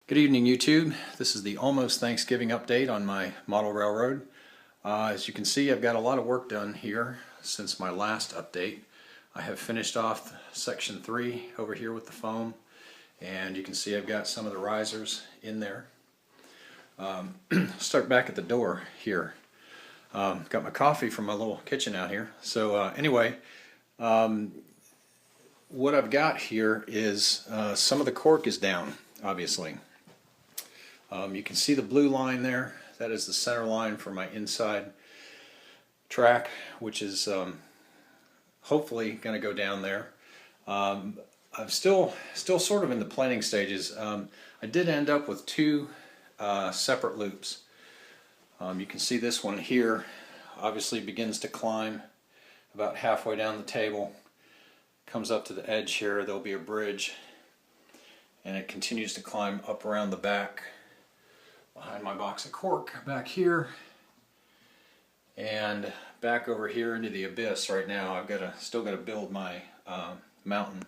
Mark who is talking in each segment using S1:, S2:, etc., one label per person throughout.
S1: Good evening, YouTube. This is the almost Thanksgiving update on my model railroad. As you can see, I've got a lot of work done here since my last update. I have finished off section 3 over here with the foam, and you can see I've got some of the risers in there. Start back at the door here. Got my coffee from my little kitchen out here. So anyway, what I've got here is some of the cork is down, obviously. You can see the blue line there. That is the center line for my inside track, which is hopefully going to go down there. I'm still sort of in the planning stages. I did end up with two separate loops. You can see this one here obviously begins to climb about halfway down the table, comes up to the edge here. There'll be a bridge, and it continues to climb up around the back behind my box of cork back here, and back over here into the abyss. Right now I've still got to build my mountain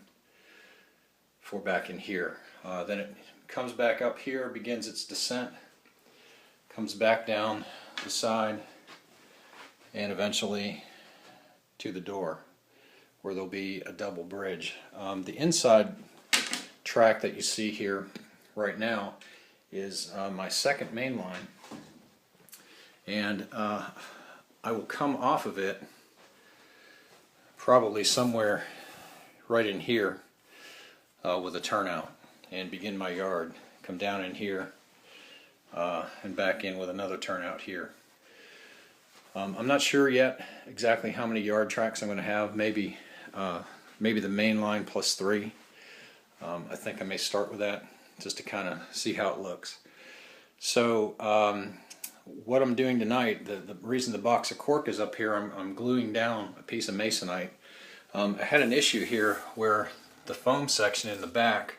S1: for back in here. Then it comes back up here, begins its descent, comes back down the side, and eventually to the door where there'll be a double bridge. The inside track that you see here right now is my second main line, and I will come off of it probably somewhere right in here with a turnout and begin my yard, come down in here and back in with another turnout here. I'm not sure yet exactly how many yard tracks I'm going to have. Maybe the main line plus 3. I think I may start with that just to kind of see how it looks. So what I'm doing tonight, the reason the box of cork is up here, I'm gluing down a piece of masonite. I had an issue here where the foam section in the back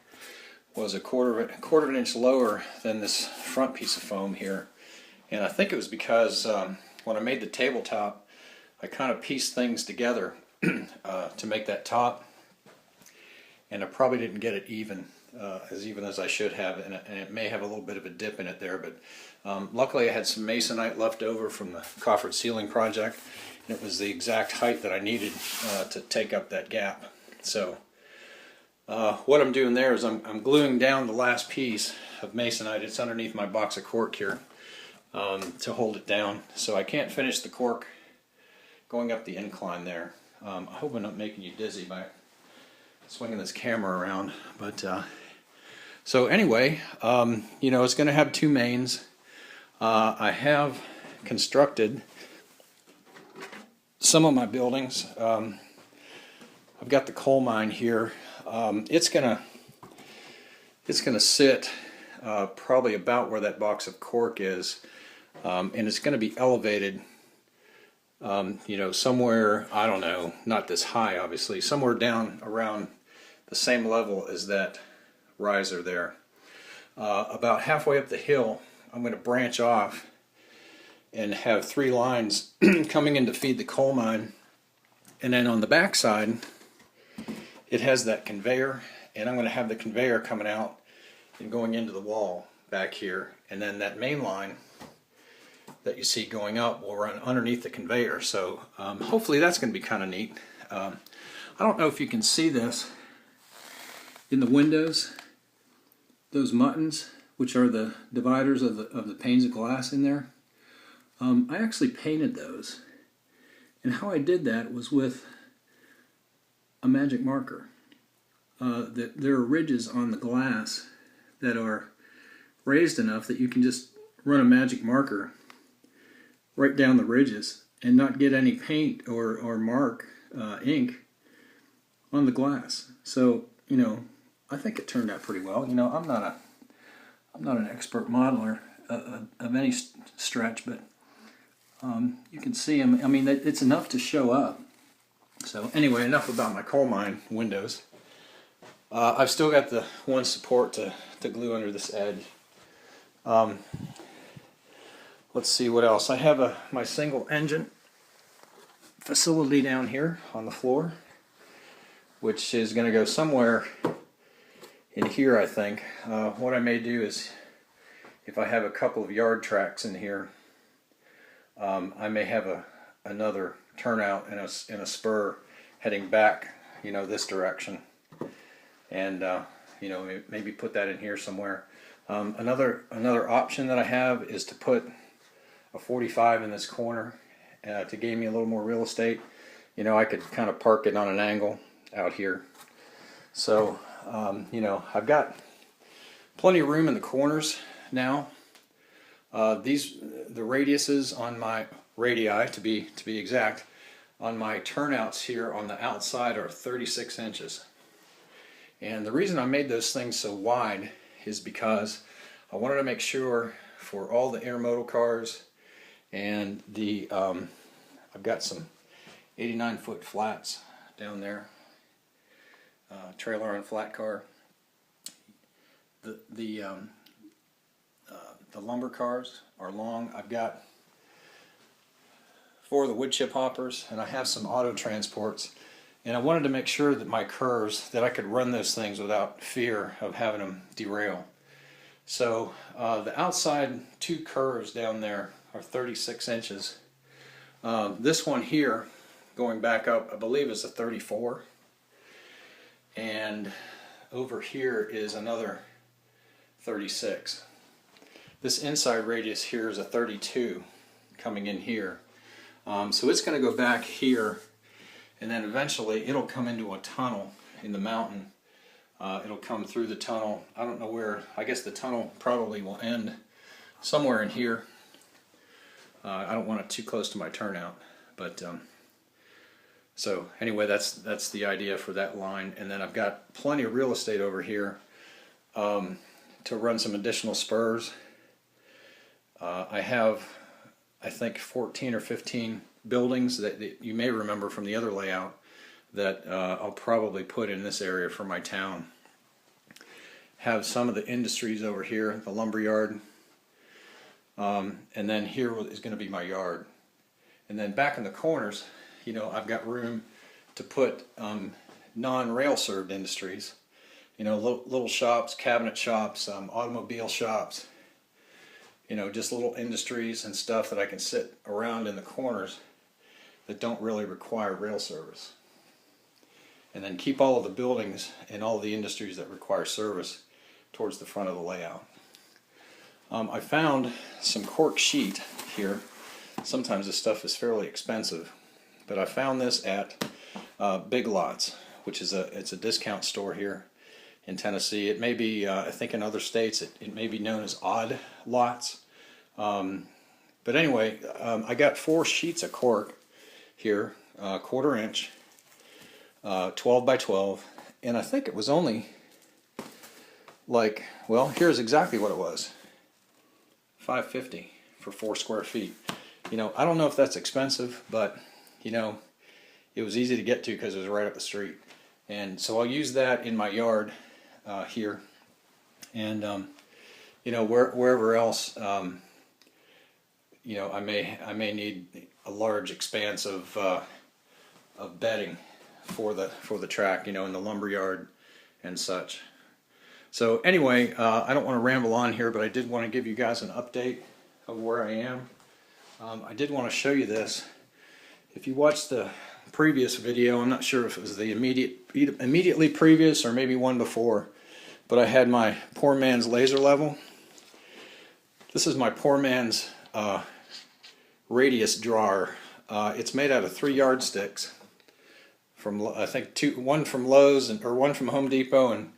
S1: was a quarter of an inch lower than this front piece of foam here, and I think it was because when I made the tabletop, I kind of pieced things together to make that top, and I probably didn't get it even as I should have, and it may have a little bit of a dip in it there, but luckily I had some masonite left over from the coffered ceiling project, and it was the exact height that I needed to take up that gap. So what I'm doing there is I'm gluing down the last piece of masonite. It's underneath my box of cork here to hold it down, so I can't finish the cork going up the incline there. I hope I'm not making you dizzy by swinging this camera around, but so anyway, you know, it's going to have two mains. I have constructed some of my buildings. I've got the coal mine here. It's gonna sit probably about where that box of cork is, and it's going to be elevated. You know, somewhere, I don't know, not this high obviously, somewhere down around the same level as that riser there. About halfway up the hill, I'm going to branch off and have 3 lines coming in to feed the coal mine, and then on the back side it has that conveyor, and I'm going to have the conveyor coming out and going into the wall back here, and then that main line that you see going up will run underneath the conveyor. So hopefully that's going to be kind of neat. I don't know if you can see this in the windows, those muttons, which are the dividers of the panes of glass in there. I actually painted those, and how I did that was with a magic marker. There are ridges on the glass that are raised enough that you can just run a magic marker right down the ridges and not get any paint or mark ink on the glass. So, you know, I think it turned out pretty well. You know, I'm not an expert modeler of any stretch, but you can see them. I mean, it's enough to show up. So anyway, enough about my coal mine windows. I've still got the one support to glue under this edge. Let's see what else. I have my single engine facility down here on the floor, which is going to go somewhere in here, I think. What I may do is, if I have a couple of yard tracks in here, I may have another turnout and a spur heading back, you know, this direction, and you know, maybe put that in here somewhere. Another option that I have is to put a 45 in this corner to gain me a little more real estate. You know, I could kind of park it on an angle out here. So, you know, I've got plenty of room in the corners now. The radiuses on my radii, to be exact, on my turnouts here on the outside are 36 inches. And the reason I made those things so wide is because I wanted to make sure for all the intermodal cars and the I've got some 89-foot flats down there, trailer on flat car. The lumber cars are long. I've got 4 of the wood chip hoppers, and I have some auto transports. And I wanted to make sure that my curves, that I could run those things without fear of having them derail. So the outside 2 curves down there are 36 inches. This one here, going back up, I believe is a 34. And over here is another 36. This inside radius here is a 32 coming in here. So it's going to go back here, and then eventually it'll come into a tunnel in the mountain. It'll come through the tunnel. I don't know where. I guess the tunnel probably will end somewhere in here. I don't want it too close to my turnout, but so anyway, that's the idea for that line. And then I've got plenty of real estate over here to run some additional spurs. I have, I think, 14 or 15 buildings that you may remember from the other layout that I'll probably put in this area for my town. Have some of the industries over here, the lumber yard, and then here is going to be my yard. And then back in the corners, you know, I've got room to put non-rail served industries. You know, little shops, cabinet shops, automobile shops. You know, just little industries and stuff that I can sit around in the corners that don't really require rail service. And then keep all of the buildings and all of the industries that require service towards the front of the layout. I found some cork sheet here. Sometimes this stuff is fairly expensive, but I found this at Big Lots, which is it's a discount store here in Tennessee. It may be, I think in other states, it may be known as Odd Lots. But anyway, I got 4 sheets of cork here, 1/4 inch, 12 by 12, and I think it was only like, well, here's exactly what it was. $5.50 for 4 square feet. You know, I don't know if that's expensive, but you know, it was easy to get to because it was right up the street. And so I'll use that in my yard here, and you know, wherever else, you know, I may need a large expanse of bedding for the track, you know, in the lumber yard and such. So anyway, I don't want to ramble on here, but I did want to give you guys an update of where I am. I did want to show you this. If you watched the previous video, I'm not sure if it was the immediately previous or maybe one before, but I had my poor man's laser level. This is my poor man's radius drawer. It's made out of 3 yardsticks from, I think, one from Lowe's or one from Home Depot and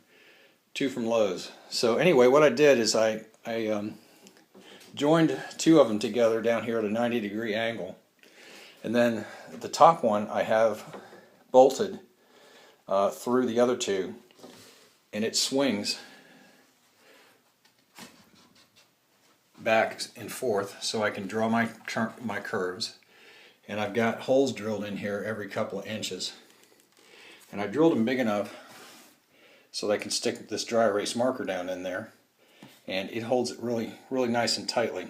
S1: 2 from Lowe's. So anyway, what I did is I joined 2 of them together down here at a 90-degree angle, and then the top one I have bolted through the other 2, and it swings back and forth so I can draw my curves. And I've got holes drilled in here every couple of inches, and I drilled them big enough so that I can stick this dry erase marker down in there, and it holds it really nice and tightly.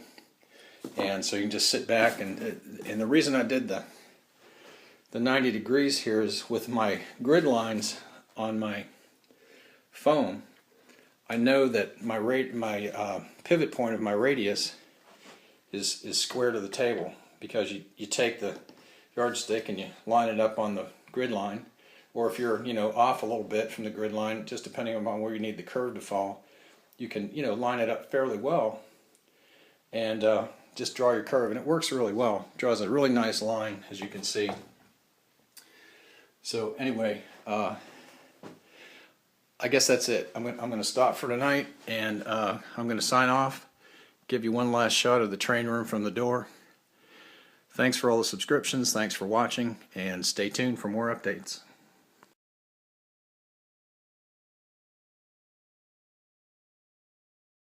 S1: And so you can just sit back, and the reason I did the 90 degrees here is with my grid lines on my phone. I know that my pivot point of my radius is square to the table, because you take the yardstick and you line it up on the grid line, or if you're off a little bit from the grid line, just depending on where you need the curve to fall, you can line it up fairly well and just draw your curve, and it works really well. It draws a really nice line, as you can see. So anyway, I guess that's it. I'm going to stop for tonight, and I'm going to sign off, give you one last shot of the train room from the door. Thanks for all the subscriptions, thanks for watching, and stay tuned for more updates.